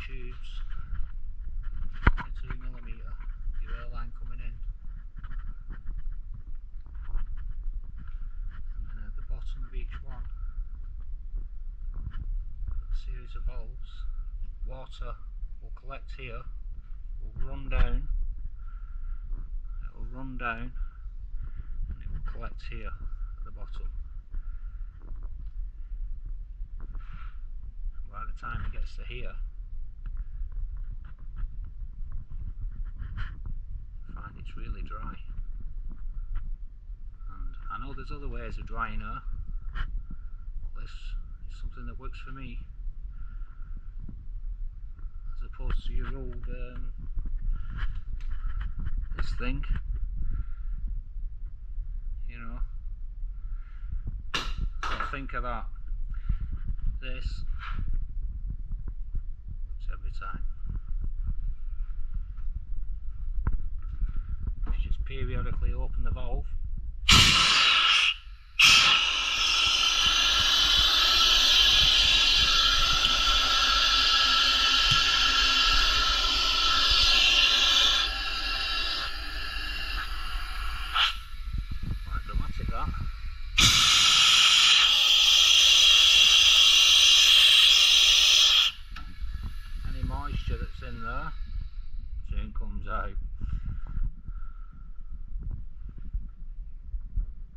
tubes, 2mm, your air line coming in, and then at the bottom of each one, a series of valves. Water will collect here, will run down, it will run down, and it will collect here at the bottom. By the time it gets to here, I find it's really dry. And I know there's other ways of drying air, but this is something that works for me, as opposed to your old this thing, you know. So think of that. This works every time. You just periodically open the valve. Quite dramatic that. Any moisture that's in there soon comes out.